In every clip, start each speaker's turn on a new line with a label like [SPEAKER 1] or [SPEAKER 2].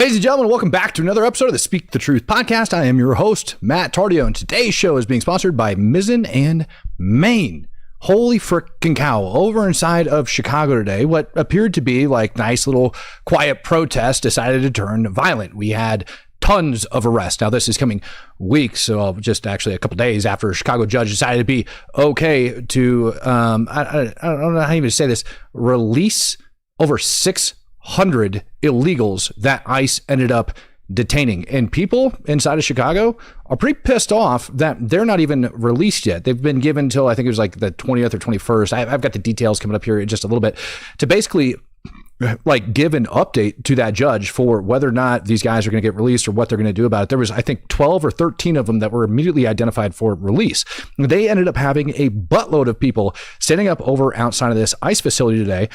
[SPEAKER 1] Ladies and gentlemen, welcome back to another episode of the Speak the Truth podcast. I am your host, Matt Tardio, and today's show is being sponsored by Mizzen and Maine. Holy frickin' cow. Over inside of Chicago today, what appeared to be like nice little quiet protest decided to turn violent. We had tons of arrests. Now, this is coming weeks, so just actually a couple days after a Chicago judge decided to be okay to, I don't know how to even say this, release over 600 illegals that ICE ended up detaining. And people inside of Chicago are pretty pissed off that they're not even released yet. They've been given till I think it was like the 20th or 21st. I've got the details coming up here in just a little bit to basically like give an update to that judge for whether or not these guys are going to get released or what they're going to do about it. There was, I think, 12 or 13 of them that were immediately identified for release. They ended up having a buttload of people standing up over outside of this ICE facility today,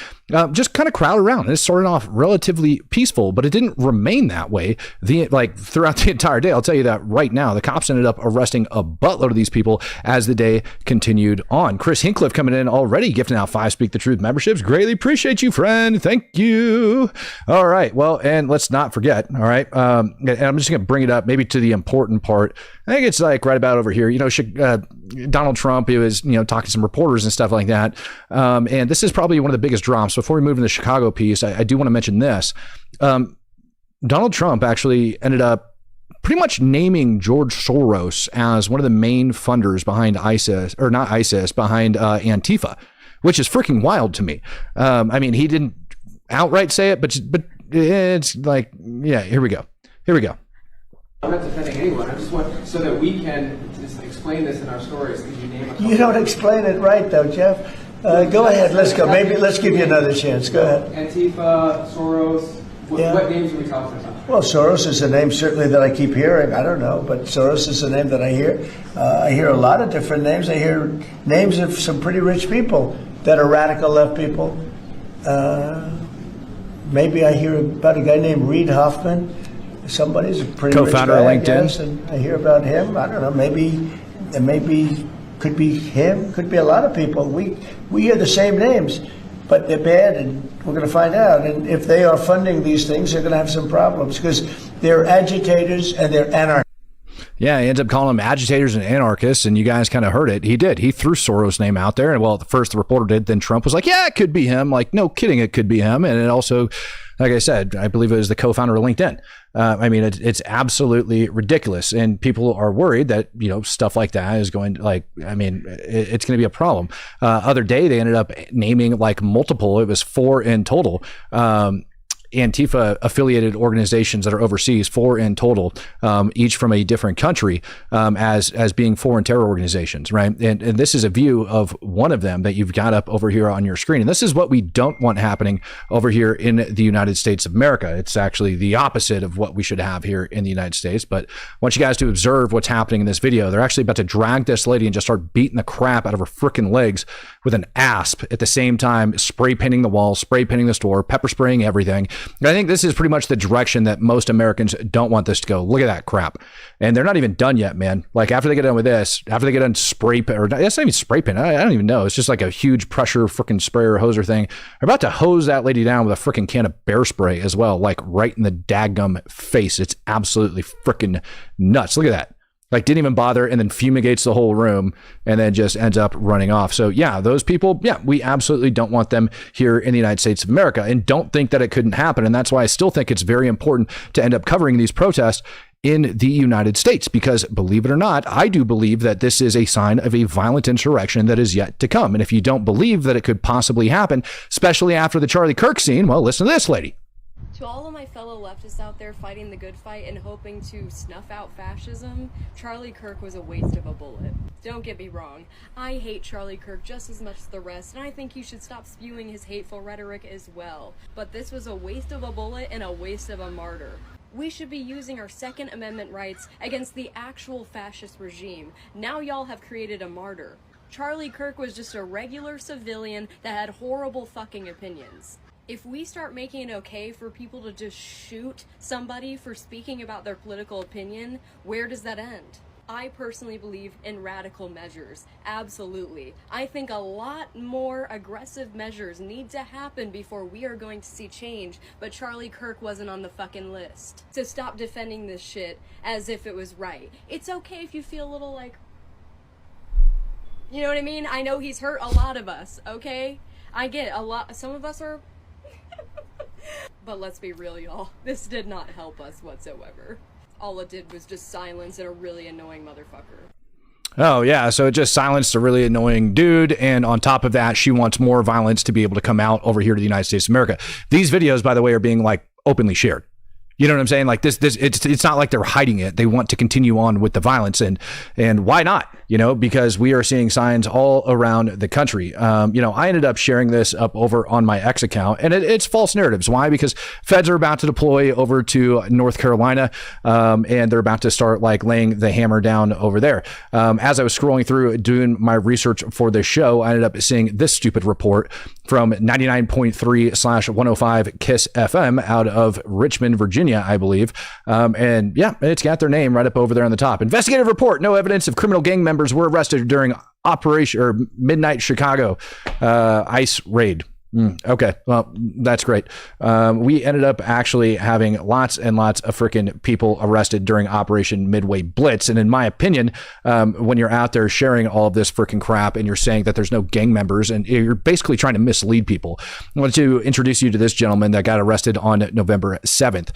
[SPEAKER 1] just kind of crowd around. It started off relatively peaceful, but it didn't remain that way throughout the entire day. I'll tell you that right now. The cops ended up arresting a buttload of these people as the day continued on. Chris Hincliffe coming in already, gifting out 5 Speak the Truth memberships. Greatly appreciate you, friend. Thank you. All right. Well, and let's not forget. All right. And I'm just going to bring it up maybe to the important part. I think it's like right about over here. You know, Donald Trump, he was, talking to some reporters and stuff like that. And this is probably one of the biggest drops. Before we move into the Chicago piece, I do want to mention this. Donald Trump actually ended up pretty much naming George Soros as one of the main funders behind ISIS, or not ISIS, behind Antifa, which is freaking wild to me. I mean, he didn't outright say it, but it's like, yeah, here we go.
[SPEAKER 2] I'm not defending anyone. I just want so that we can just explain this in our stories. Could you name a couple?
[SPEAKER 3] You don't explain it right, though, Jeff. Go ahead. Let's go. Maybe let's give you another chance. Go ahead.
[SPEAKER 2] Antifa, Soros. What names are we talking about?
[SPEAKER 3] Well, Soros is a name certainly that I keep hearing. I don't know, but Soros is a name that I hear. I hear a lot of different names. I hear names of some pretty rich people that are radical left people. Maybe I hear about a guy named Reid Hoffman. Somebody's a pretty
[SPEAKER 1] co-founder
[SPEAKER 3] rich guy,
[SPEAKER 1] of LinkedIn.
[SPEAKER 3] I guess, and I hear about him. I don't know. Maybe could be him. Could be a lot of people. We hear the same names, but they're bad, and we're going to find out. And if they are funding these things, they're going to have some problems because they're agitators and they're anarchists.
[SPEAKER 1] Yeah, he ends up calling them agitators and anarchists, and you guys kind of heard it. He did. He threw Soros' name out there, and well, first the reporter did, then Trump was like, yeah, it could be him. Like, no kidding, it could be him. And it also, like I said, I believe it was the co-founder of LinkedIn. I mean, it's absolutely ridiculous, and people are worried that, stuff like that is going to, it's going to be a problem. Other day, they ended up naming like multiple, it was 4 in total, Antifa affiliated organizations that are overseas, 4 in total, each from a different country, as being foreign terror organizations, right? And this is a view of one of them that you've got up over here on your screen. And this is what we don't want happening over here in the United States of America. It's actually the opposite of what we should have here in the United States. But I want you guys to observe what's happening in this video. They're actually about to drag this lady and just start beating the crap out of her freaking legs with an asp, at the same time spray painting the walls, spray painting the store, pepper spraying everything. I think this is pretty much the direction that most Americans don't want this to go. Look at that crap. And they're not even done yet, man. Like, after they get done with this, after they get done spray paint, or it's not even spray paint. I don't even know. It's just like a huge pressure freaking sprayer hoser thing. They're about to hose that lady down with a freaking can of bear spray as well, like right in the daggum face. It's absolutely freaking nuts. Look at that. Like, didn't even bother, and then fumigates the whole room, and then just ends up running off. So yeah, those people, yeah, we absolutely don't want them here in the United States of America, and don't think that it couldn't happen. And that's why I still think it's very important to end up covering these protests in the United States, because believe it or not, I do believe that this is a sign of a violent insurrection that is yet to come. And if you don't believe that it could possibly happen, especially after the Charlie Kirk scene, well, listen to this lady.
[SPEAKER 4] To all of my fellow leftists out there fighting the good fight and hoping to snuff out fascism, Charlie Kirk was a waste of a bullet. Don't get me wrong, I hate Charlie Kirk just as much as the rest, and I think you should stop spewing his hateful rhetoric as well. But this was a waste of a bullet and a waste of a martyr. We should be using our Second Amendment rights against the actual fascist regime. Now y'all have created a martyr. Charlie Kirk was just a regular civilian that had horrible fucking opinions. If we start making it okay for people to just shoot somebody for speaking about their political opinion, where does that end? I personally believe in radical measures. Absolutely. I think a lot more aggressive measures need to happen before we are going to see change, but Charlie Kirk wasn't on the fucking list. So stop defending this shit as if it was right. It's okay if you feel a little like, you know what I mean? I know he's hurt a lot of us, okay? I get a lot, some of us are, but let's be real, y'all. This did not help us whatsoever. All it did was just silence a really annoying motherfucker.
[SPEAKER 1] Oh, yeah. So it just silenced a really annoying dude. And on top of that, she wants more violence to be able to come out over here to the United States of America. These videos, by the way, are being like openly shared. You know what I'm saying? Like it's not like they're hiding it. They want to continue on with the violence, and why not? You know, because we are seeing signs all around the country. You know, I ended up sharing this up over on my X account, and it's false narratives. Why? Because feds are about to deploy over to North Carolina, and they're about to start like laying the hammer down over there. As I was scrolling through doing my research for this show, I ended up seeing this stupid report from 99.3/105 KISS FM out of Richmond, Virginia, I believe. And yeah, it's got their name right up over there on the top. Investigative report. No evidence of criminal gang members were arrested during Operation or Midnight Chicago ICE raid. Okay, well, that's great. We ended up actually having lots and lots of freaking people arrested during Operation Midway Blitz. And in my opinion, when you're out there sharing all of this freaking crap and you're saying that there's no gang members and you're basically trying to mislead people, I wanted to introduce you to this gentleman that got arrested on November 7th.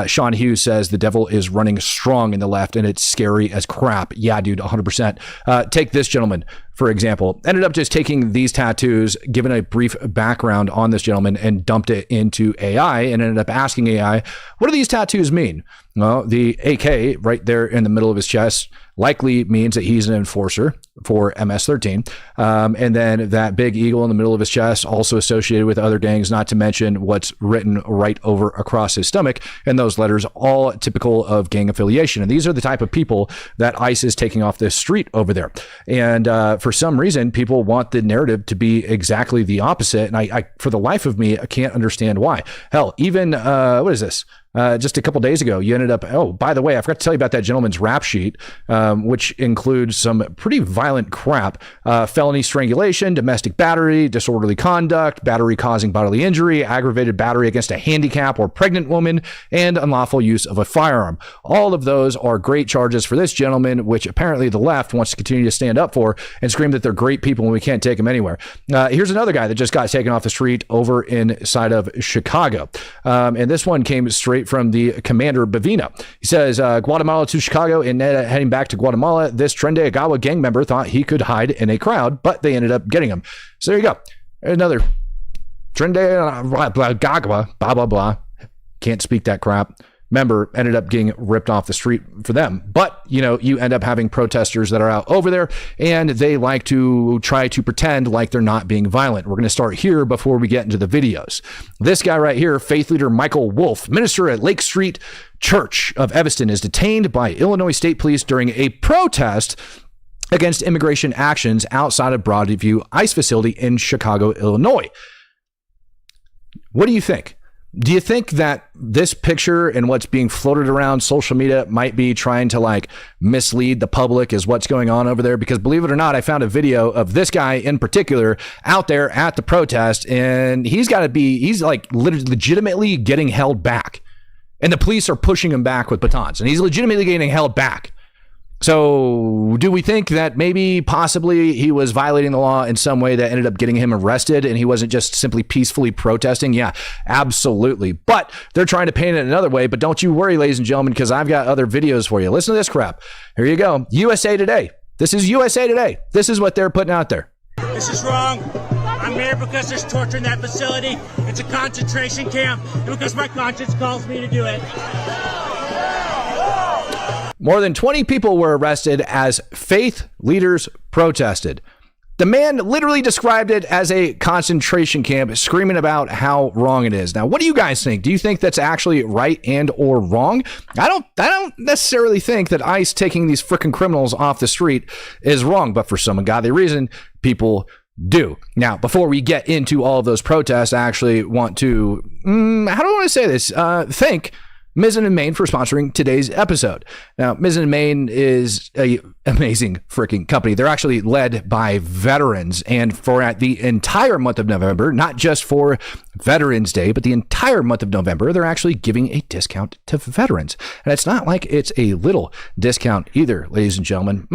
[SPEAKER 1] Sean Hughes says the devil is running strong in the left and it's scary as crap. Yeah, dude, 100%. Take this gentleman, for example, ended up just taking these tattoos, given a brief background on this gentleman, and dumped it into AI and ended up asking AI, what do these tattoos mean? Well, the AK right there in the middle of his chest likely means that he's an enforcer for MS-13. And then that big eagle in the middle of his chest, also associated with other gangs, not to mention what's written right over across his stomach. And those letters, all typical of gang affiliation. And these are the type of people that ICE is taking off this street over there. And for some reason, people want the narrative to be exactly the opposite. And I for the life of me, I can't understand why. Hell, even, what is this? Just a couple days ago, you ended up, oh, by the way, I forgot to tell you about that gentleman's rap sheet, which includes some pretty violent crap. Felony strangulation, domestic battery, disorderly conduct, battery causing bodily injury, aggravated battery against a handicap or pregnant woman, and unlawful use of a firearm. All of those are great charges for this gentleman, which apparently the left wants to continue to stand up for and scream that they're great people and we can't take them anywhere. Here's another guy that just got taken off the street over inside of Chicago. And this one came straight from the commander Bavina. He says, Guatemala to Chicago and heading back to Guatemala, this Trende Agawa gang member thought he could hide in a crowd, but they ended up getting him. So there you go. Another Trende Agawa, blah, blah, blah. Can't speak that crap. Member ended up getting ripped off the street for them. But, you know, you end up having protesters that are out over there and they like to try to pretend like they're not being violent. We're going to start here before we get into the videos. This guy right here, faith leader Michael Wolf, minister at Lake Street Church of Evanston, is detained by Illinois State Police during a protest against immigration actions outside of Broadview ICE facility in Chicago, Illinois. What do you think? Do you think that this picture and what's being floated around social media might be trying to like mislead the public as what's going on over there? Because believe it or not, I found a video of this guy in particular out there at the protest, and he's like legitimately getting held back, and the police are pushing him back with batons, and he's legitimately getting held back. So do we think that maybe possibly he was violating the law in some way that ended up getting him arrested and he wasn't just simply peacefully protesting? Yeah, absolutely. But they're trying to paint it another way. But don't you worry, ladies and gentlemen, because I've got other videos for you. Listen to this crap. Here you go. USA Today. This is USA Today. This is what they're putting out there.
[SPEAKER 5] This is wrong. I'm here because there's torture in that facility. It's a concentration camp and because my conscience calls me to do it.
[SPEAKER 1] More than 20 people were arrested as faith leaders protested. The man literally described it as a concentration camp, screaming about how wrong it is. Now, what do you guys think? Do you think that's actually right and or wrong? I don't necessarily think that ICE taking these freaking criminals off the street is wrong, but for some ungodly reason, people do. Now, before we get into all of those protests, I actually want to, how do I want to say this? Thank Mizzen and Main for sponsoring today's episode. Now, Mizzen and Main is a amazing freaking company. They're actually led by veterans, and for the entire month of November, not just for Veterans Day, but the entire month of November, they're actually giving a discount to veterans. And it's not like it's a little discount either, ladies and gentlemen.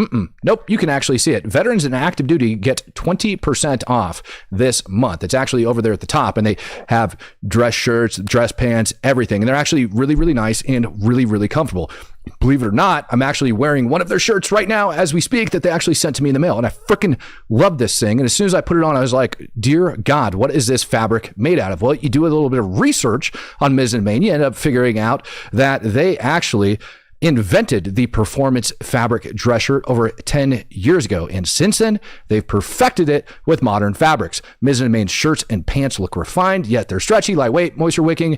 [SPEAKER 1] Nope, you can actually see it. Veterans and active duty get 20% off this month. It's actually over there at the top, and they have dress shirts, dress pants, everything. And they're actually really, really nice and really, really comfortable. Believe it or not, I'm actually wearing one of their shirts right now as we speak that they actually sent to me in the mail. And I freaking love this thing. And as soon as I put it on, I was like, dear God, what is this fabric made out of? Well, you do a little bit of research on Mizzen and Main, you end up figuring out that they actually invented the performance fabric dress shirt over 10 years ago. And since then, they've perfected it with modern fabrics. Mizzen and Main's shirts and pants look refined, yet they're stretchy, lightweight, moisture wicking,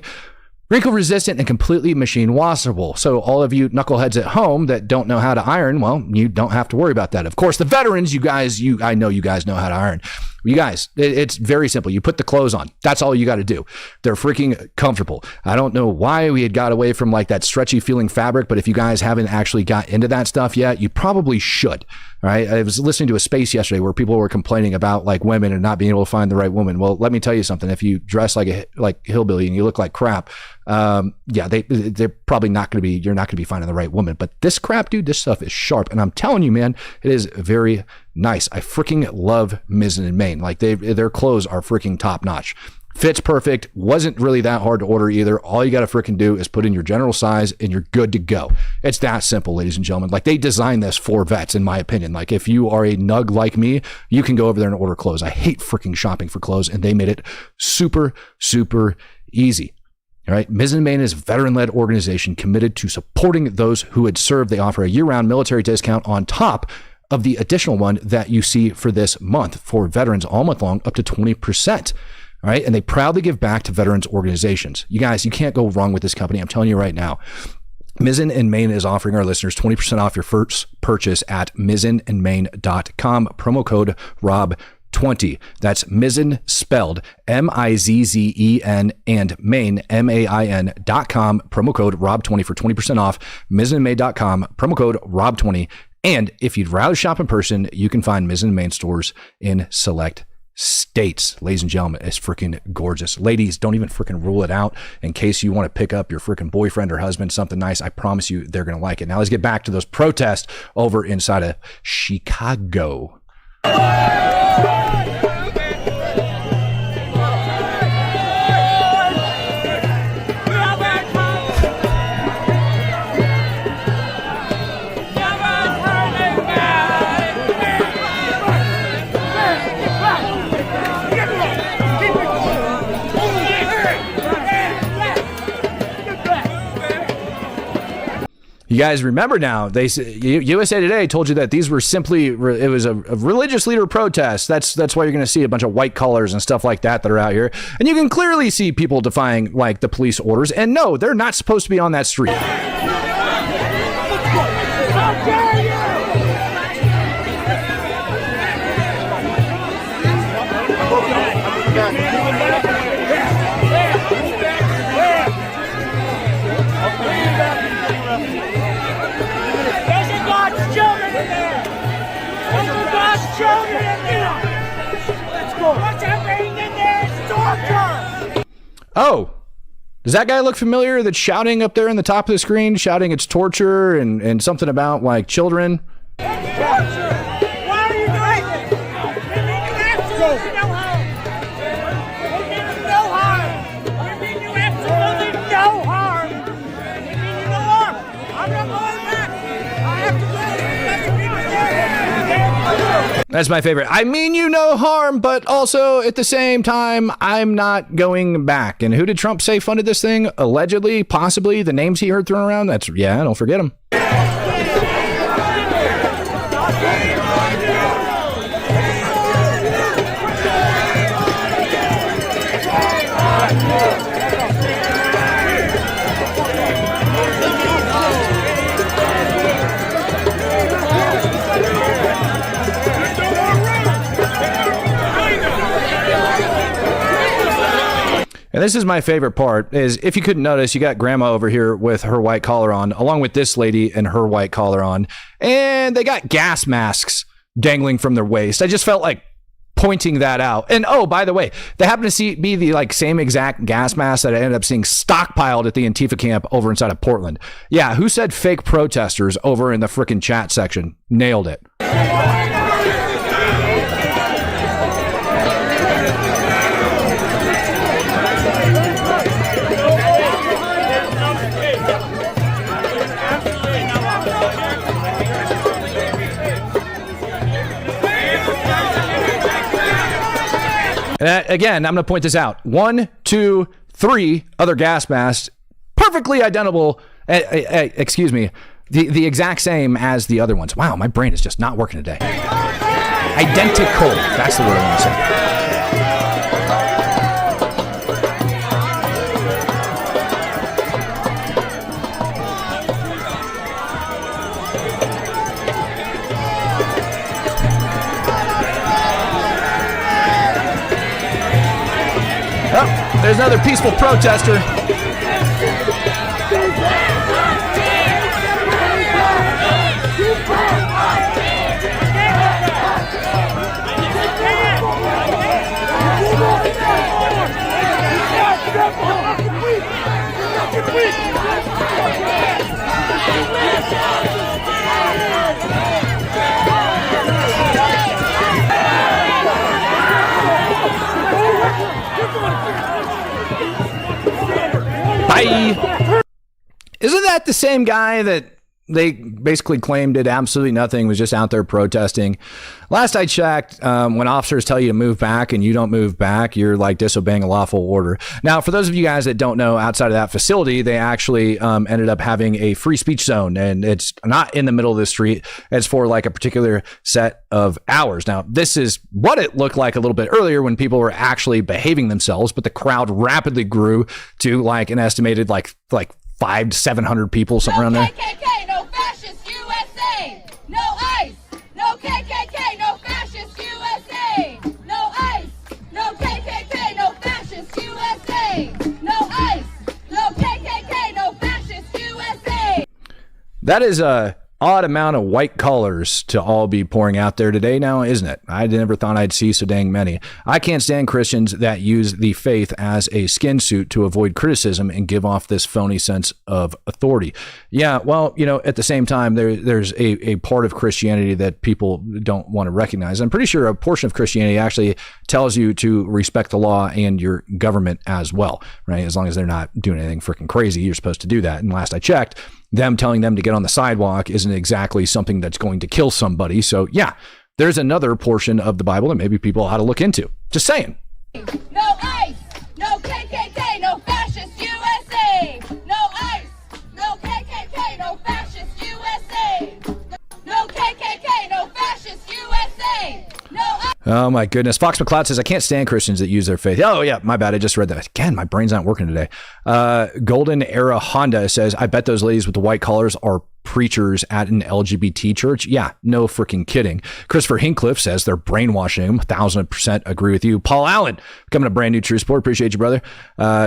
[SPEAKER 1] wrinkle resistant, and completely machine washable. So all of you knuckleheads at home that don't know how to iron, well, you don't have to worry about that. Of course, the veterans, I know you guys know how to iron. You guys, it's very simple. You put the clothes on. That's all you got to do. They're freaking comfortable. I don't know why we had got away from like that stretchy feeling fabric, but if you guys haven't actually got into that stuff yet, you probably should. All right. I was listening to a space yesterday where people were complaining about like women and not being able to find the right woman. Well, let me tell you something. If you dress like a hillbilly and you look like crap, they're probably not going to be, you're not going to be finding the right woman. But this crap, dude, this stuff is sharp. And I'm telling you, man, it is very nice. I freaking love Mizzen and Main. Like their clothes are freaking top notch. Fits perfect. Wasn't really that hard to order either. All you got to freaking do is put in your general size and you're good to go. It's that simple, ladies and gentlemen. Like they designed this for vets, in my opinion. Like if you are a nug like me, you can go over there and order clothes. I hate freaking shopping for clothes, and they made it super, super easy. All right. Mizzen and Main is a veteran-led organization committed to supporting those who had served. They offer a year-round military discount on top of the additional one that you see for this month for veterans all month long, up to 20%. All right. And they proudly give back to veterans organizations. You guys, you can't go wrong with this company. I'm telling you right now. Mizzen and Main is offering our listeners 20% off your first purchase at mizzenandmain.com. Promo code ROB20. That's Mizzen spelled Mizzen and Main MAIN.com. Promo code ROB20 for 20% off. Mizzenandmain.com. Promo code ROB20. And if you'd rather shop in person, you can find Mizzen and Main stores in select states. Ladies and gentlemen, it's freaking gorgeous. Ladies, don't even freaking rule it out in case you want to pick up your freaking boyfriend or husband something nice. I promise you they're going to like it. Now let's get back to those protests over inside of Chicago. You guys remember now, USA Today told you that these were simply, it was a religious leader protest. That's why you're going to see a bunch of white collars and stuff like that are out here. And you can clearly see people defying like the police orders. And no, they're not supposed to be on that street.
[SPEAKER 6] How dare you!
[SPEAKER 1] Oh, does that guy look familiar that's shouting up there in the top of the screen, shouting it's torture and something about like children?
[SPEAKER 6] Torture! Why are you doing this? You mean you absolutely no harm. You mean no harm. You mean you absolutely no harm. You mean you no harm. I'm not going back. I have to go to the people.
[SPEAKER 1] That's my favorite. I mean you no harm, but also at the same time, I'm not going back. And who did Trump say funded this thing? Allegedly, possibly, the names he heard thrown around? That's, yeah, don't forget them. And this is my favorite part is if you couldn't notice, you got grandma over here with her white collar on, along with this lady and her white collar on, and they got gas masks dangling from their waist. I just felt like pointing that out. And oh, by the way, they happen to be the like same exact gas mask that I ended up seeing stockpiled at the Antifa camp over inside of Portland. Yeah, who said fake protesters over in the frickin' chat section? Nailed it. And again, I'm going to point this out. 1, 2, 3 other gas masks, perfectly identical, excuse me, the exact same as the other ones. Wow, my brain is just not working today. Identical. That's the word I want to say. Oh, there's another peaceful protester. Bye. Isn't that the same guy that they basically claimed did absolutely nothing, was just out there protesting? Last I checked, when officers tell you to move back and you don't move back, you're like disobeying a lawful order. Now, for those of you guys that don't know, outside of that facility, they actually ended up having a free speech zone, and it's not in the middle of the street. It's for like a particular set of hours. Now, this is what it looked like a little bit earlier when people were actually behaving themselves, but the crowd rapidly grew to like an estimated like 500 to 700 people, something around there.
[SPEAKER 7] No KKK, no fascist USA. No ICE, no KKK, no fascist USA. No ICE, no KKK, no fascist USA. No ICE, no KKK, no fascist USA.
[SPEAKER 1] That is a odd amount of white collars to all be pouring out there today now, isn't it? I never thought I'd see so dang many. I can't stand Christians that use the faith as a skin suit to avoid criticism and give off this phony sense of authority. Yeah, well, you know, at the same time, there's a part of Christianity that people don't want to recognize. I'm pretty sure a portion of Christianity actually tells you to respect the law and your government as well, right? As long as they're not doing anything freaking crazy, you're supposed to do that. And last I checked, them telling them to get on the sidewalk isn't exactly something that's going to kill somebody. So yeah, there's another portion of the Bible that maybe people ought to look into. Just saying.
[SPEAKER 7] No ICE, no KKK, no fascist USA. No ICE, no KKK, no fascist USA. No KKK, no fascist USA. No ICE.
[SPEAKER 1] Oh my goodness. Fox McCloud says, I can't stand Christians that use their faith. Oh yeah, my bad. I just read that. Again, my brain's not working today. Golden Era Honda says, I bet those ladies with the white collars are preachers at an LGBT church. Yeah, no freaking kidding. Christopher Hincliffe says they're brainwashing him. 1,000% agree with you. Paul Allen, becoming a brand new true sport. Appreciate you, brother.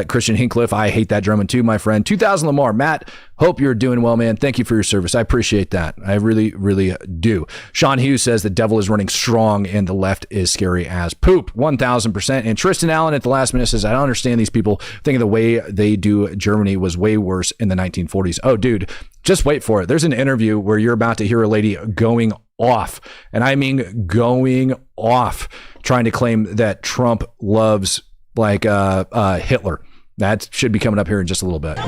[SPEAKER 1] Christian Hincliffe, I hate that Drummond too, my friend. 2000 Lamar, Matt, hope you're doing well, man. Thank you for your service. I appreciate that. I really, really do. Sean Hughes says the devil is running strong and the left is scary as poop. 1,000%. And Tristan Allen at the last minute says, I don't understand these people thinking the way they do Germany was way worse in the 1940s. Oh, dude, just wait for it. There's an interview where you're about to hear a lady going off, and I mean going off, trying to claim that Trump loves like Hitler. That should be coming up here in just a little bit.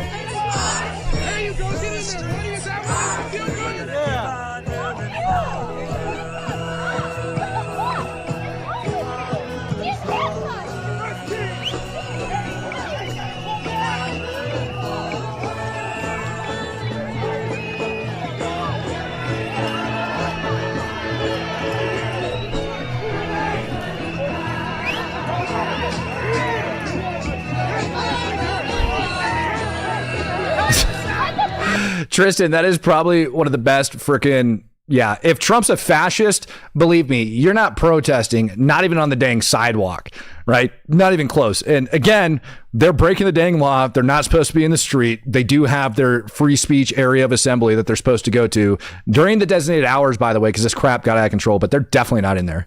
[SPEAKER 1] Tristan, that is probably one of the best freaking Yeah, if Trump's a fascist, believe me, you're not protesting, not even on the dang sidewalk, right? Not even close. And again, they're breaking the dang law. They're not supposed to be in the street. They do have their free speech area of assembly that they're supposed to go to during the designated hours, by the way, because this crap got out of control, but they're definitely not in there.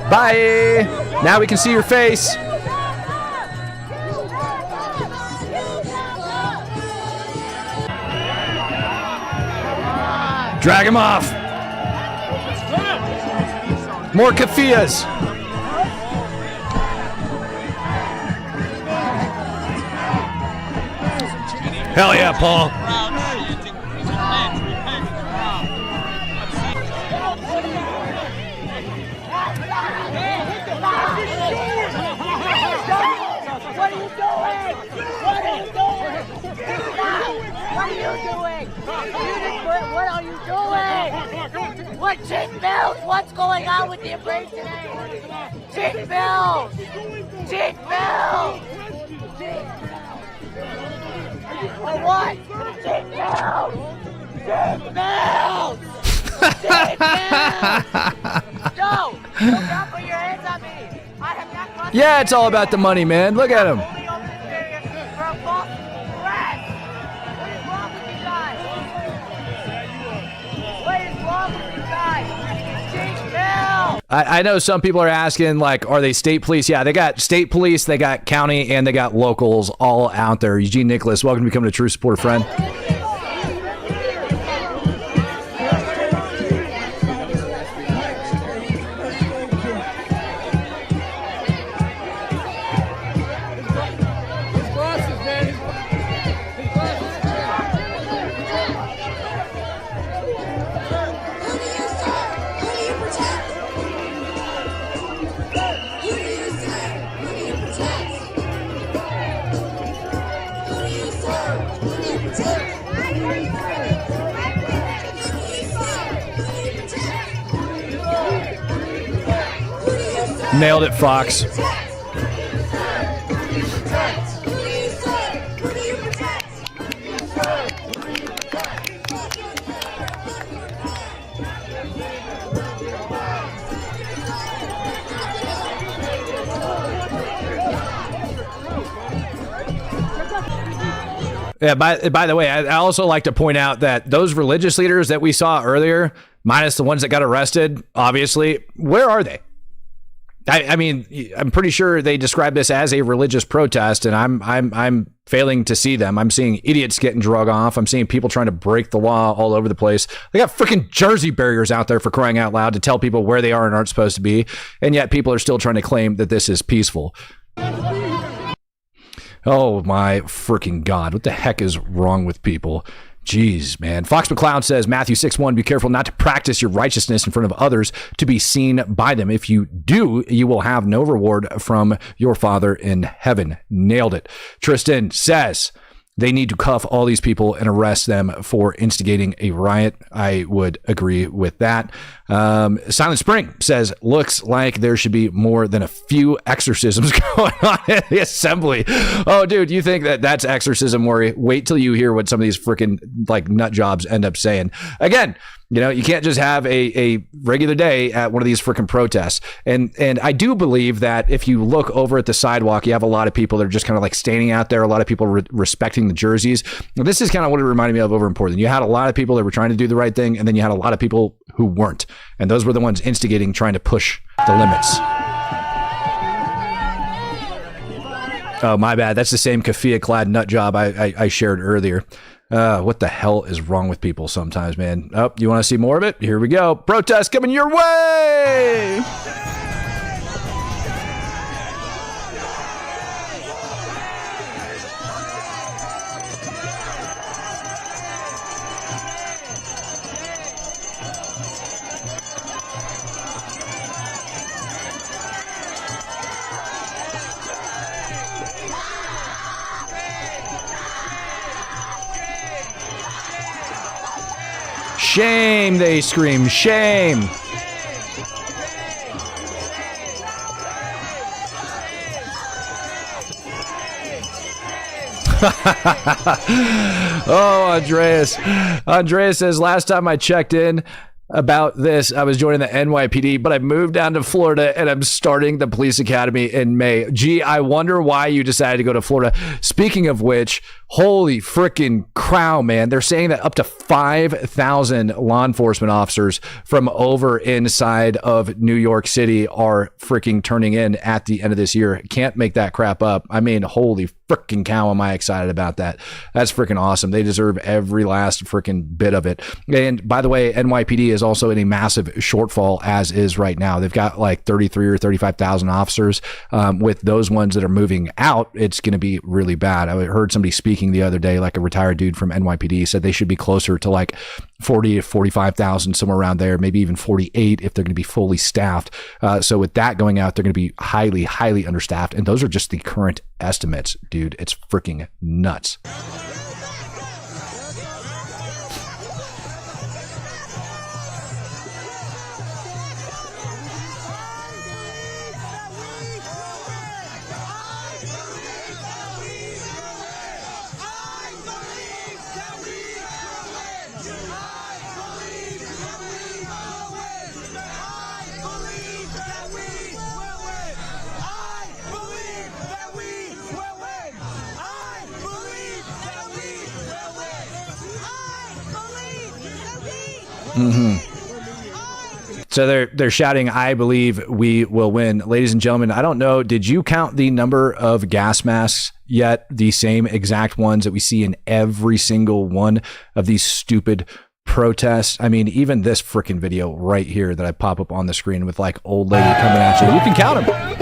[SPEAKER 1] Bye. Now we can see your face. Drag him off. More kafiyas. Hell yeah, Paul.
[SPEAKER 6] What are you doing? What are you doing? What are you doing? What are you doing? What Chick Mills? What's going on with the parade today? Chick Mills! Chick Mills! For what? Chick Mills! Chick Mills! Chick Mills! No! Do not put your hands on me! I have not crossed.
[SPEAKER 1] Yeah, it's all about the money, man. Look at him.
[SPEAKER 6] Only over this area for a false arrest. What is wrong with you guys? What is wrong with you guys? Chick Mills!
[SPEAKER 1] I know some people are asking, like, are they state police? Yeah, they got state police, they got county, and they got locals all out there. Eugene Nicholas, welcome to becoming a true supporter, friend. Nailed it, Fox. Yeah, by the way, I also like to point out that those religious leaders that we saw earlier, minus the ones that got arrested, obviously, where are they? I mean, I'm pretty sure they describe this as a religious protest, and I'm failing to see them. I'm seeing idiots getting drug off. I'm seeing people trying to break the law all over the place. They got freaking Jersey barriers out there, for crying out loud, to tell people where they are and aren't supposed to be, and yet people are still trying to claim that this is peaceful. Oh my freaking God. What the heck is wrong with people? Jeez, man. Fox McCloud says, Matthew 6:1, be careful not to practice your righteousness in front of others to be seen by them. If you do, you will have no reward from your Father in heaven. Nailed it. Tristan says, they need to cuff all these people and arrest them for instigating a riot. I would agree with that. Silent Spring says, looks like there should be more than a few exorcisms going on in the assembly. Oh, dude, you think that that's exorcism worry? Wait till you hear what some of these freaking like nut jobs end up saying. Again, you know, you can't just have a regular day at one of these freaking protests. And I do believe that if you look over at the sidewalk, you have a lot of people that are just kind of like standing out there, a lot of people respecting the jerseys. And this is kind of what it reminded me of over in Portland. You had a lot of people that were trying to do the right thing, and then you had a lot of people who weren't. And those were the ones instigating, trying to push the limits. Oh, my bad. That's the same keffiyeh-clad nut job I shared earlier. What the hell is wrong with people sometimes, man? Oh, you want to see more of it? Here we go. Protest coming your way! Shame, they scream, shame. Oh, Andreas. Andreas says, last time I checked in about this, I was joining the NYPD, but I moved down to Florida and I'm starting the police academy in May. Gee, I wonder why you decided to go to Florida. Speaking of which, holy freaking crow, man. They're saying that up to 5,000 law enforcement officers from over inside of New York City are freaking turning in at the end of this year. Can't make that crap up. I mean, holy freaking cow, am I excited about that. That's freaking awesome. They deserve every last freaking bit of it. And by the way, NYPD is also in a massive shortfall as is right now. They've got like 33 or 35,000 officers. With those ones that are moving out, it's going to be really bad. I heard somebody speaking the other day, like a retired dude from NYPD, said they should be closer to like 40 to 45,000, somewhere around there, maybe even 48 if they're going to be fully staffed. So with that going out, they're going to be highly, highly understaffed. And those are just the current estimates, dude. It's freaking nuts. So they're shouting, I believe we will win. Ladies and gentlemen, I don't know. Did you count the number of gas masks yet? The same exact ones that we see in every single one of these stupid protests. I mean, even this freaking video right here that I pop up on the screen with like old lady coming at you. You can count them.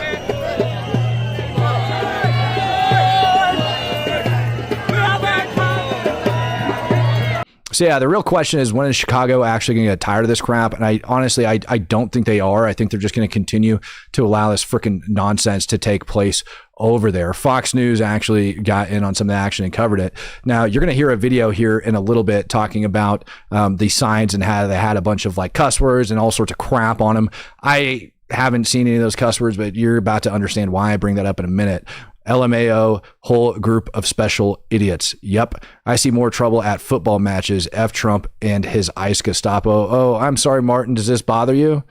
[SPEAKER 1] So yeah, the real question is, when is Chicago actually going to get tired of this crap? And I honestly don't think they are. I think they're just going to continue to allow this freaking nonsense to take place over there. Fox News actually got in on some of the action and covered it. Now you're going to hear a video here in a little bit talking about the signs and how they had a bunch of like cuss words and all sorts of crap on them. I haven't seen any of those cuss words, but you're about to understand why I bring that up in a minute. LMAO, whole group of special idiots. Yep. I see more trouble at football matches. F Trump and his ICE Gestapo. Oh, I'm sorry, Martin. Does this bother you?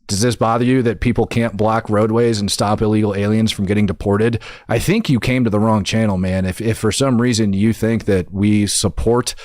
[SPEAKER 1] Does this bother you that people can't block roadways and stop illegal aliens from getting deported? I think you came to the wrong channel, man. If for some reason you think that we support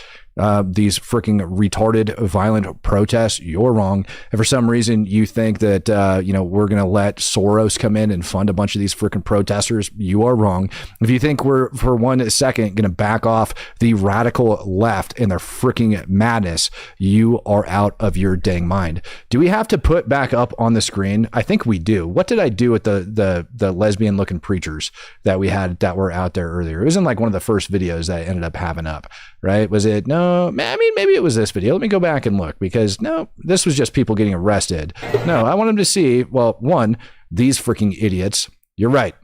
[SPEAKER 1] these freaking retarded, violent protests, you're wrong. If for some reason you think that, we're going to let Soros come in and fund a bunch of these freaking protesters, you are wrong. If you think we're, for 1 second, going to back off the radical left and their freaking madness, you are out of your dang mind. Do we have to put back up on the screen? I think we do. What did I do with the lesbian looking preachers that we had that were out there earlier? It was in like one of the first videos that I ended up having up, right? Was it? No, I mean, maybe it was this video. Let me go back and look, because no, this was just people getting arrested. No, I want them to see, well, one, these freaking idiots. You're right.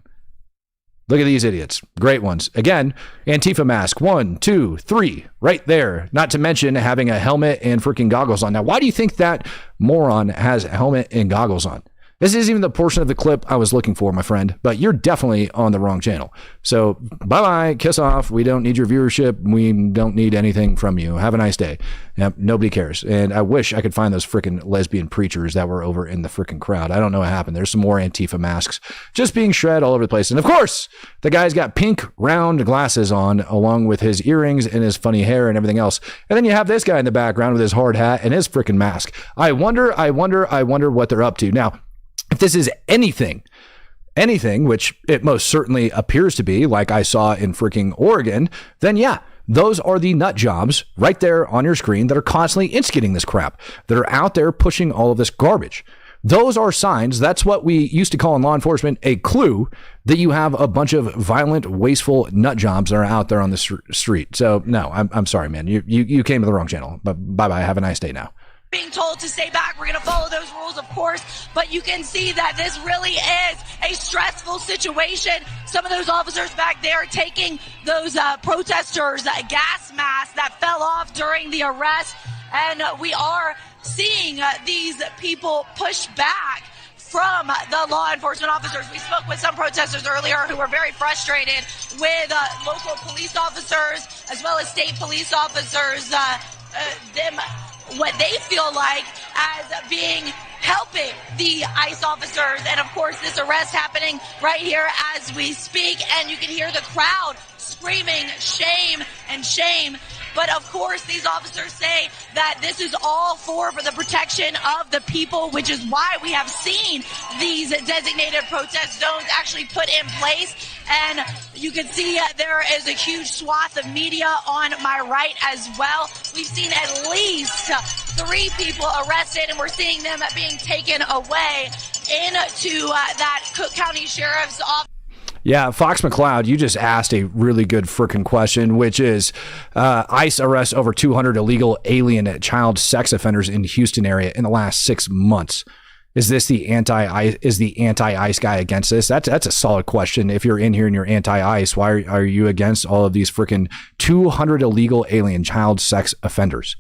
[SPEAKER 1] Look at these idiots. Great ones. Again, Antifa mask. 1, 2, 3, right there. Not to mention having a helmet and freaking goggles on. Now, why do you think that moron has a helmet and goggles on? This isn't even the portion of the clip I was looking for, my friend, but you're definitely on the wrong channel. So bye-bye, kiss off. We don't need your viewership. We don't need anything from you. Have a nice day. Yep, nobody cares. And I wish I could find those freaking lesbian preachers that were over in the freaking crowd. I don't know what happened. There's some more Antifa masks just being shred all over the place. And of course, the guy's got pink round glasses on, along with his earrings and his funny hair and everything else. And then you have this guy in the background with his hard hat and his freaking mask. I wonder what they're up to. Now, if this is anything, which it most certainly appears to be, like I saw in freaking Oregon, then yeah, those are the nut jobs right there on your screen that are constantly instigating this crap, that are out there pushing all of this garbage. Those are signs. That's what we used to call in law enforcement a clue that you have a bunch of violent, wasteful nut jobs that are out there on the street. So no, I'm sorry, man. You came to the wrong channel. But bye-bye. Have a nice day now.
[SPEAKER 8] Being told to stay back. We're going to follow those rules, of course, but you can see that this really is a stressful situation. Some of those officers back there taking those protesters' gas masks that fell off during the arrest, and we are seeing these people push back from the law enforcement officers. We spoke with some protesters earlier who were very frustrated with local police officers as well as state police officers, what they feel like as being helping the ICE officers. And of course, this arrest happening right here as we speak, and you can hear the crowd screaming shame and shame. But of course, these officers say that this is all for the protection of the people, which is why we have seen these designated protest zones actually put in place. And you can see there is a huge swath of media on my right as well. We've seen at least 3 people arrested, and we're seeing them being taken away into that Cook County Sheriff's Office.
[SPEAKER 1] Yeah, Fox McCloud, you just asked a really good freaking question, which is ICE arrests over 200 illegal alien child sex offenders in the Houston area in the last 6 months. Is this the anti-ICE guy against this? That's a solid question. If you're in here and you're anti-ICE, why are you against all of these freaking 200 illegal alien child sex offenders?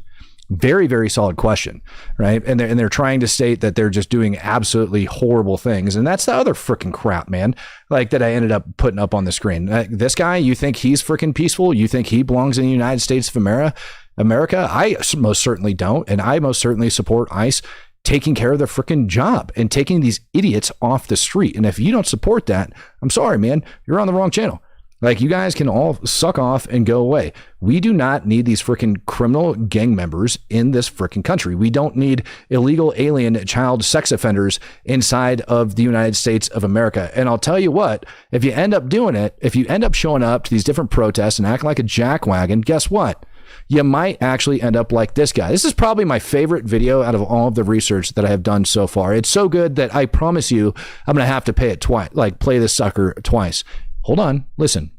[SPEAKER 1] Very, very solid question, right? And they're trying to state that they're just doing absolutely horrible things. And that's the other freaking crap, man, like that I ended up putting up on the screen. This guy, you think he's freaking peaceful? You think he belongs in the United States of America? I most certainly don't. And I most certainly support ICE taking care of their freaking job and taking these idiots off the street. And if you don't support that, I'm sorry, man, you're on the wrong channel. Like, you guys can all suck off and go away. We do not need these freaking criminal gang members in this freaking country. We don't need illegal alien child sex offenders inside of the United States of America. And I'll tell you what, if you end up doing it, if you end up showing up to these different protests and acting like a jackwagon, guess what? You might actually end up like this guy. This is probably my favorite video out of all of the research that I have done so far. It's so good that I promise you I'm going to have to pay it twice, like play this sucker twice. Hold on, listen.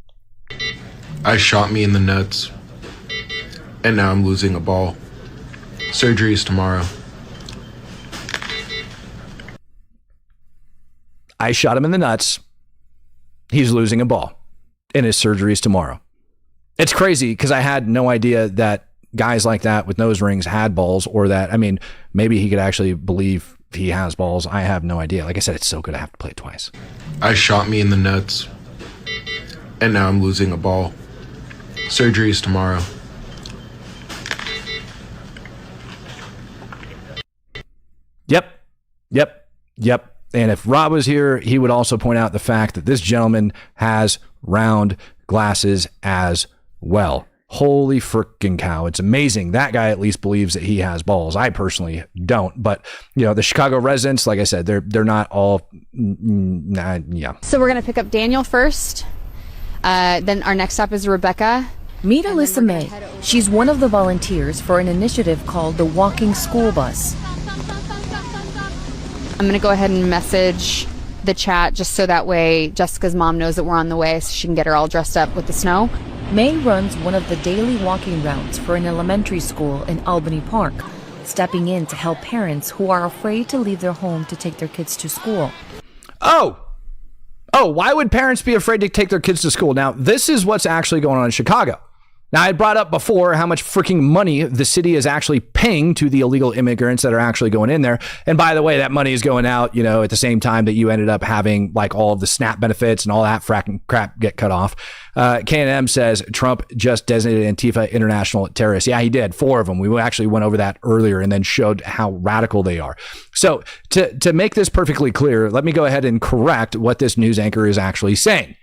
[SPEAKER 9] ICE shot me in the nuts, and now I'm losing a ball. Surgery is tomorrow.
[SPEAKER 1] I shot him in the nuts. He's losing a ball, and his surgery is tomorrow. It's crazy because I had no idea that guys like that with nose rings had balls, or that, I mean, maybe he could actually believe he has balls. I have no idea. Like I said, it's so good I have to play it twice.
[SPEAKER 9] ICE shot me in the nuts, and now I'm losing a ball. Surgery is tomorrow.
[SPEAKER 1] Yep. And if Rob was here, he would also point out the fact that this gentleman has round glasses as well. Holy frickin' cow. It's amazing. That guy at least believes that he has balls. I personally don't. But, you know, the Chicago residents, like I said, they're not all, yeah.
[SPEAKER 10] So we're going to pick up Daniel first. Then our next stop is Rebecca.
[SPEAKER 11] Meet Alyssa May. She's one of the volunteers for an initiative called the Walking School Bus.
[SPEAKER 10] I'm going to go ahead and message the chat just so that way Jessica's mom knows that we're on the way so she can get her all dressed up with the snow.
[SPEAKER 11] May runs one of the daily walking routes for an elementary school in Albany Park, stepping in to help parents who are afraid to leave their home to take their kids to school.
[SPEAKER 1] Oh, why would parents be afraid to take their kids to school? Now, this is what's actually going on in Chicago. Now, I brought up before how much freaking money the city is actually paying to the illegal immigrants that are actually going in there. And by the way, that money is going out, you know, at the same time that you ended up having like all of the SNAP benefits and all that fracking crap get cut off. K&M says Trump just designated Antifa international terrorists. Yeah, he did. 4 of them. We actually went over that earlier and then showed how radical they are. So to make this perfectly clear, let me go ahead and correct what this news anchor is actually saying.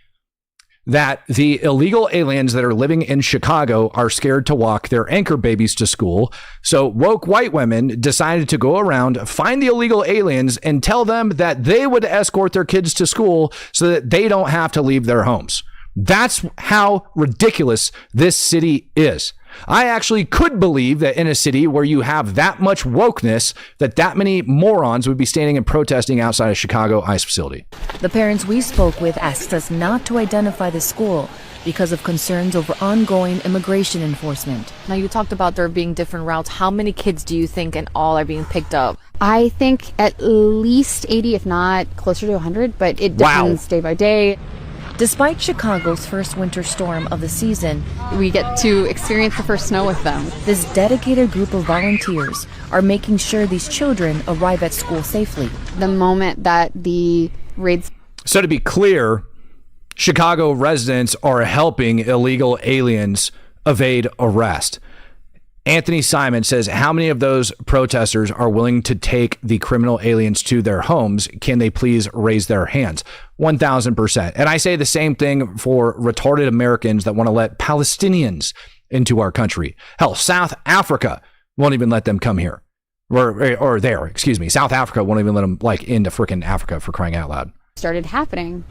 [SPEAKER 1] That the illegal aliens that are living in Chicago are scared to walk their anchor babies to school. So woke white women decided to go around, find the illegal aliens and tell them that they would escort their kids to school so that they don't have to leave their homes. That's how ridiculous this city is. I actually could believe that in a city where you have that much wokeness, that many morons would be standing and protesting outside a Chicago ICE facility.
[SPEAKER 11] The parents we spoke with asked us not to identify the school because of concerns over ongoing immigration enforcement.
[SPEAKER 12] Now, you talked about there being different routes. How many kids do you think in all are being picked up?
[SPEAKER 10] I think at least 80, if not closer to 100, but it depends day by day.
[SPEAKER 11] Despite Chicago's first winter storm of the season,
[SPEAKER 10] We get to experience the first snow with them.
[SPEAKER 11] this dedicated group of volunteers are making sure these children arrive at school safely.
[SPEAKER 10] The moment that the raids.
[SPEAKER 1] So to be clear, Chicago residents are helping illegal aliens evade arrest. Anthony Simon says, how many of those protesters are willing to take the criminal aliens to their homes? Can they please raise their hands? 1,000%. And I say the same thing for retarded Americans that want to let Palestinians into our country. Hell, South Africa won't even let them come here. Or there, excuse me. South Africa won't even let them into freaking Africa, for crying out loud.
[SPEAKER 10] Started happening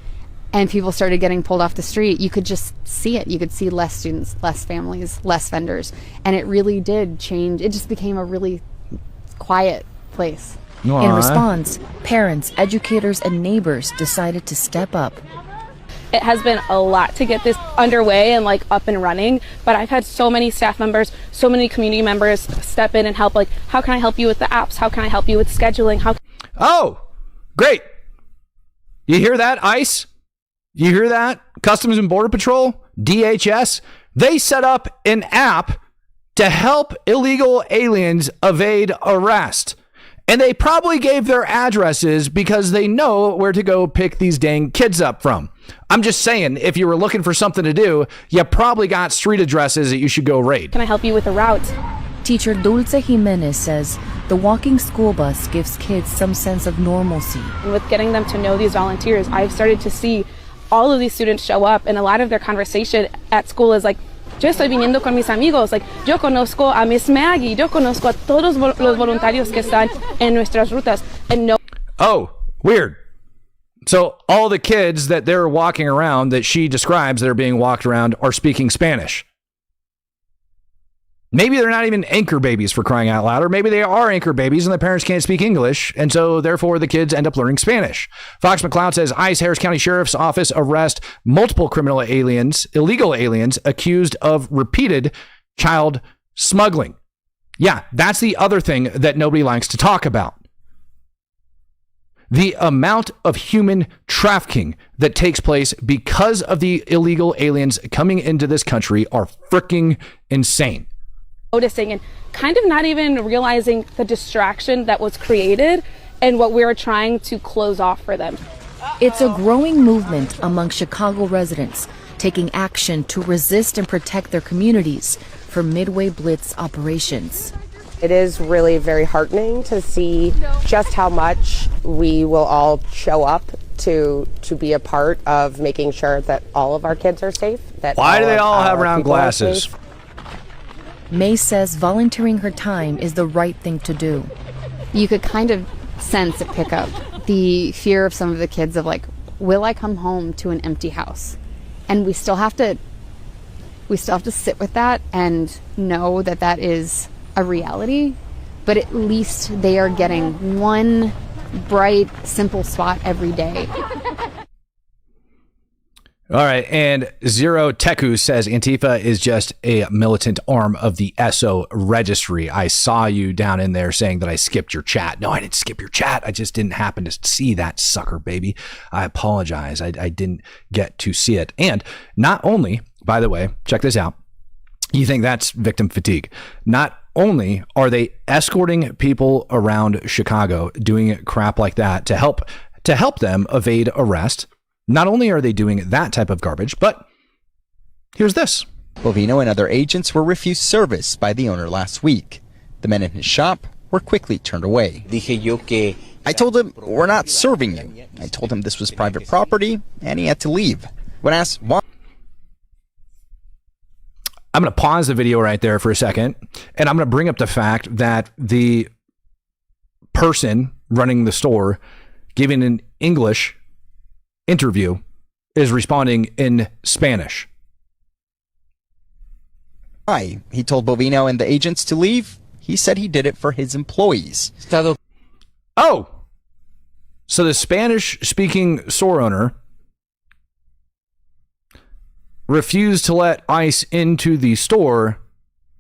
[SPEAKER 10] and people started getting pulled off the street, you could just see it. You could see less students, less families, less vendors. And it really did change. It just became a really quiet place.
[SPEAKER 11] In response, parents, educators, and neighbors decided to step up.
[SPEAKER 13] It has been a lot to get this underway and up and running, but I've had so many staff members, so many community members step in and help. How can I help you with the apps? How can I help you with scheduling?
[SPEAKER 1] Oh, great. You hear that, ICE? You hear that? Customs and Border Patrol, DHS, they set up an app to help illegal aliens evade arrest. And they probably gave their addresses because they know where to go pick these dang kids up from. I'm just saying, if you were looking for something to do, you probably got street addresses that you should go raid.
[SPEAKER 13] Can I help you with a route?
[SPEAKER 11] Teacher Dulce Jimenez says the walking school bus gives kids some sense of normalcy.
[SPEAKER 13] And with getting them to know these volunteers, I've started to see all of these students show up, and a lot of their conversation at school is yo estoy viniendo con mis amigos, yo conozco a Miss Maggie, yo conozco a todos los voluntarios que están en nuestras rutas, and no.
[SPEAKER 1] Oh, weird. So all the kids that they're walking around that she describes that are being walked around are speaking Spanish. Maybe they're not even anchor babies, for crying out loud, or maybe they are anchor babies and the parents can't speak English, and so therefore the kids end up learning Spanish. Fox McCloud says ICE Harris County Sheriff's Office arrest multiple criminal aliens, illegal aliens, accused of repeated child smuggling. Yeah, that's the other thing that nobody likes to talk about. The amount of human trafficking that takes place because of the illegal aliens coming into this country are freaking insane.
[SPEAKER 13] Noticing and kind of not even realizing the distraction that was created and what we were trying to close off for them.
[SPEAKER 11] It's a growing movement among Chicago residents taking action to resist and protect their communities for Midway Blitz operations.
[SPEAKER 14] It is really very heartening to see just how much we will all show up to be a part of making sure that all of our kids are safe.
[SPEAKER 1] Why do they all have round glasses?
[SPEAKER 11] May says volunteering her time is the right thing to do.
[SPEAKER 10] You could kind of sense it pick up the fear of some of the kids of will I come home to an empty house? And we still have to sit with that and know that that is a reality, but at least they are getting one bright, simple spot every day.
[SPEAKER 1] All right, and Zero Teku says Antifa is just a militant arm of the SO registry. I saw you down in there saying that I skipped your chat. No, I didn't skip your chat. I just didn't happen to see that sucker, baby. I apologize. I didn't get to see it. And not only, by the way, check this out. You think that's victim fatigue. Not only are they escorting people around Chicago doing crap like that to help them evade arrest. Not only are they doing that type of garbage, but here's this.
[SPEAKER 15] Bovino and other agents were refused service by the owner last week. The men in his shop were quickly turned away. I told him, we're not serving you. I told him this was private property, and he had to leave. When asked why...
[SPEAKER 1] I'm going to pause the video right there for a second, and I'm going to bring up the fact that the person running the store giving an English interview is responding in Spanish.
[SPEAKER 15] Why? He told Bovino and the agents to leave. He said he did it for his employees.
[SPEAKER 1] Oh! So the Spanish-speaking store owner refused to let ICE into the store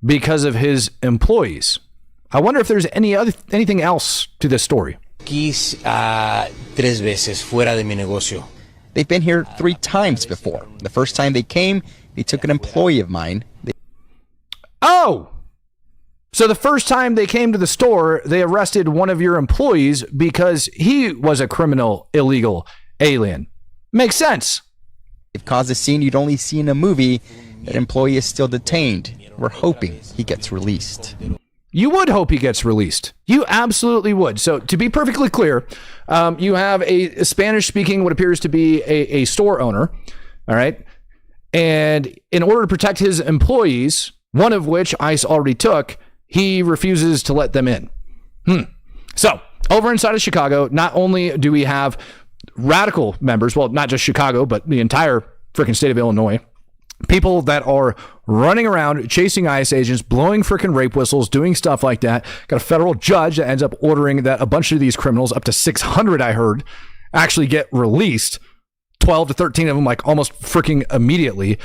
[SPEAKER 1] because of his employees. I wonder if there's anything else to this story.
[SPEAKER 16] Tres veces fuera de mi negocio.
[SPEAKER 15] They've been here 3 times before. The first time they came, they took an employee of mine.
[SPEAKER 1] Oh! So the first time they came to the store, they arrested one of your employees because he was a criminal, illegal alien. Makes sense.
[SPEAKER 15] They've caused a scene you'd only see in a movie. That employee is still detained. We're hoping he gets released.
[SPEAKER 1] You would hope he gets released. You absolutely would. So to be perfectly clear, you have a Spanish-speaking, what appears to be a store owner, all right? And in order to protect his employees, one of which ICE already took, he refuses to let them in. So over inside of Chicago, not only do we have radical members, well, not just Chicago, but the entire freaking state of Illinois, people that are running around chasing ICE agents, blowing freaking rape whistles, doing stuff like that. Got a federal judge that ends up ordering that a bunch of these criminals, up to 600, I heard, actually get released. 12 to 13 of them, like almost freaking immediately.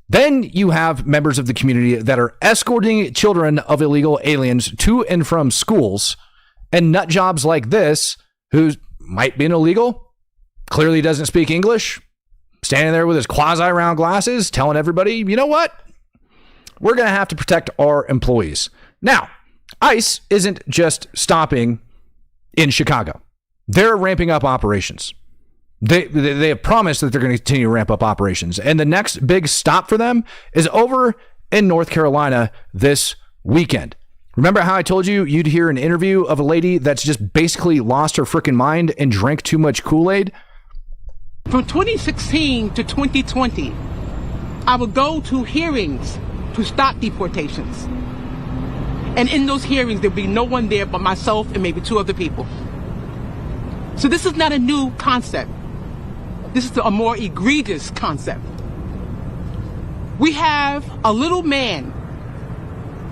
[SPEAKER 1] Then you have members of the community that are escorting children of illegal aliens to and from schools, and nut jobs like this, who might be an illegal, clearly doesn't speak English, standing there with his quasi-round glasses, telling everybody, you know what? We're going to have to protect our employees. Now, ICE isn't just stopping in Chicago. They're ramping up operations. They have promised that they're going to continue to ramp up operations. And the next big stop for them is over in North Carolina this weekend. Remember how I told you you'd hear an interview of a lady that's just basically lost her freaking mind and drank too much Kool-Aid?
[SPEAKER 16] From 2016 to 2020, I would go to hearings to stop deportations. And in those hearings, there'd be no one there but myself and maybe 2 other people. So this is not a new concept. This is a more egregious concept. We have a little man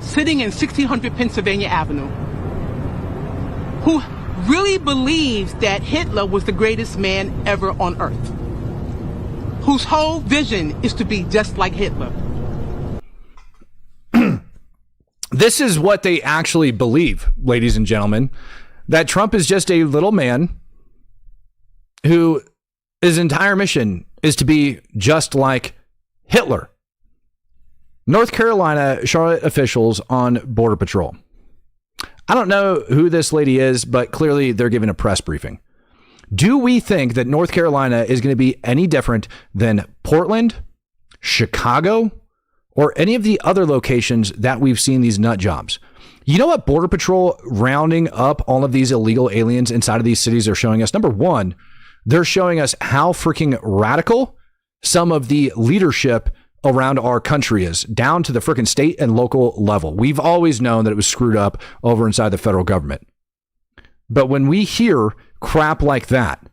[SPEAKER 16] sitting in 1600 Pennsylvania Avenue who really believes that Hitler was the greatest man ever on earth, whose whole vision is to be just like Hitler.
[SPEAKER 1] This is what they actually believe, ladies and gentlemen, that Trump is just a little man who his entire mission is to be just like Hitler. North Carolina, Charlotte officials on Border Patrol. I don't know who this lady is, but clearly they're giving a press briefing. Do we think that North Carolina is going to be any different than Portland, Chicago, or any of the other locations that we've seen these nut jobs? You know what Border Patrol rounding up all of these illegal aliens inside of these cities are showing us? Number one, they're showing us how freaking radical some of the leadership around our country is, down to the freaking state and local level. We've always known that it was screwed up over inside the federal government. But when we hear crap like that,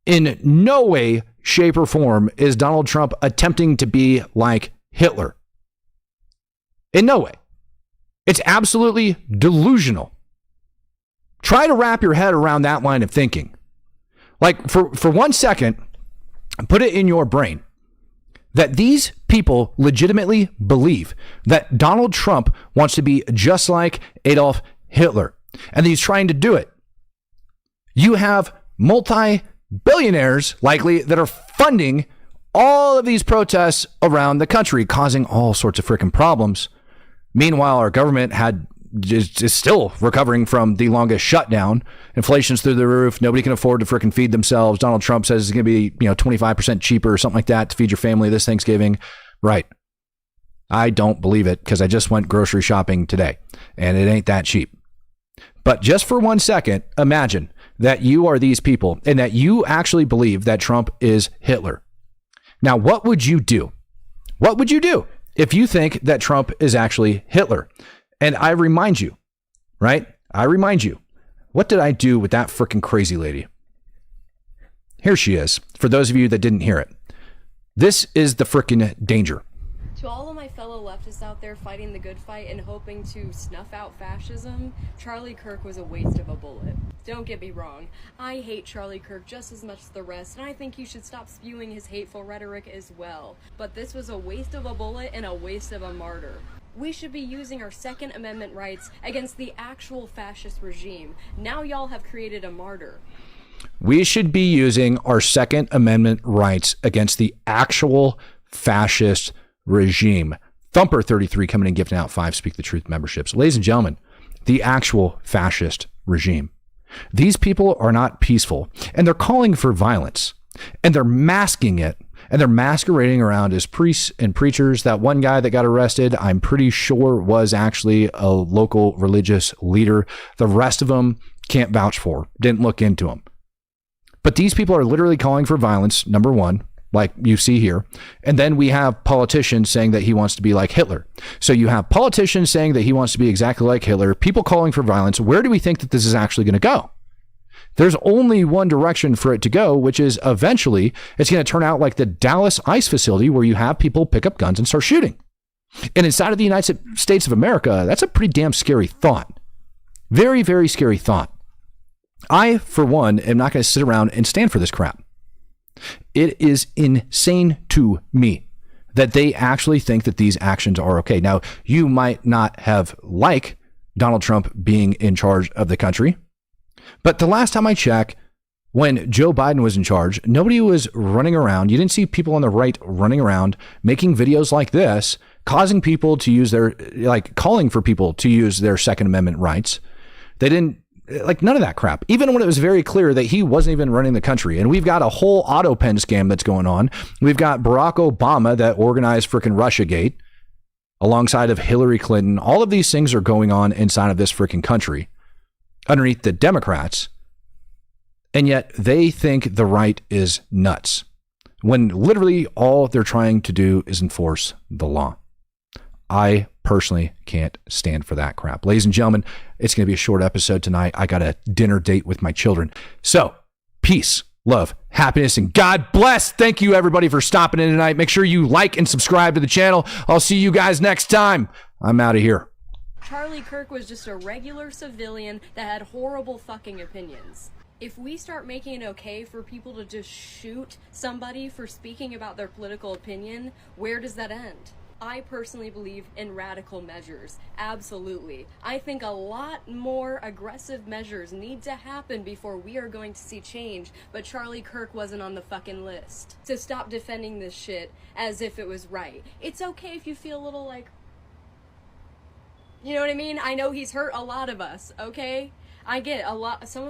[SPEAKER 1] in no way, shape, or form is Donald Trump attempting to be like Hitler. In no way. It's absolutely delusional. Try to wrap your head around that line of thinking. Like, for 1 second, put it in your brain that these people legitimately believe that Donald Trump wants to be just like Adolf Hitler, and he's trying to do it. You have multi-billionaires, likely, that are funding all of these protests around the country, causing all sorts of freaking problems. Meanwhile, our government is still recovering from the longest shutdown. Inflation's through the roof. Nobody can afford to freaking feed themselves. Donald Trump says it's going to be, 25% cheaper or something like that to feed your family this Thanksgiving. Right. I don't believe it, because I just went grocery shopping today and it ain't that cheap. But just for 1 second, imagine that you are these people and that you actually believe that Trump is Hitler. Now, what would you do? What would you do if you think that Trump is actually Hitler? And I remind you, right? What did I do with that freaking crazy lady? Here she is, for those of you that didn't hear it. This is the freaking danger.
[SPEAKER 4] To all of my fellow leftists out there fighting the good fight and hoping to snuff out fascism, Charlie Kirk was a waste of a bullet. Don't get me wrong, I hate Charlie Kirk just as much as the rest, and I think you should stop spewing his hateful rhetoric as well. But this was a waste of a bullet and a waste of a martyr. We should be using our Second Amendment rights against the actual fascist regime. Now y'all have created a martyr.
[SPEAKER 1] We should be using our Second Amendment rights against the actual fascist regime. Thumper 33 coming in, gifting out 5 Speak the Truth memberships. Ladies and gentlemen, the actual fascist regime. These people are not peaceful, and they're calling for violence, and they're masking it, and they're masquerading around as priests and preachers. That one guy that got arrested, I'm pretty sure was actually a local religious leader. The rest of them can't vouch for, didn't look into them. But these people are literally calling for violence, number one, like you see here. And then we have politicians saying that he wants to be like Hitler. So you have politicians saying that he wants to be exactly like Hitler, people calling for violence. Where do we think that this is actually going to go? There's only one direction for it to go, which is eventually it's going to turn out like the Dallas ICE facility where you have people pick up guns and start shooting. And inside of the United States of America, that's a pretty damn scary thought. Very, very scary thought. I, for one, am not going to sit around and stand for this crap. It is insane to me that they actually think that these actions are okay. Now, you might not have liked Donald Trump being in charge of the country, but the last time I checked, when Joe Biden was in charge, nobody was running around. You didn't see people on the right running around making videos like this, causing people to use their, like calling for people to use their Second Amendment rights. They didn't, like none of that crap, even when it was very clear that he wasn't even running the country. And we've got a whole auto pen scam that's going on. We've got Barack Obama that organized freaking Russiagate alongside of Hillary Clinton. All of these things are going on inside of this freaking country underneath the Democrats. And yet they think the right is nuts when literally all they're trying to do is enforce the law. I personally can't stand for that crap. Ladies and gentlemen, it's going to be a short episode tonight. I got a dinner date with my children. So peace, love, happiness, and God bless. Thank you everybody for stopping in tonight. Make sure you like and subscribe to the channel. I'll see you guys next time. I'm out of here.
[SPEAKER 4] Charlie Kirk was just a regular civilian that had horrible fucking opinions. If we start making it okay for people to just shoot somebody for speaking about their political opinion, where does that end? I personally believe in radical measures. Absolutely. I think a lot more aggressive measures need to happen before we are going to see change, but Charlie Kirk wasn't on the fucking list. So stop defending this shit as if it was right. It's okay if you feel a little like, you know what I mean? I know he's hurt a lot of us, okay? I get a lot, some of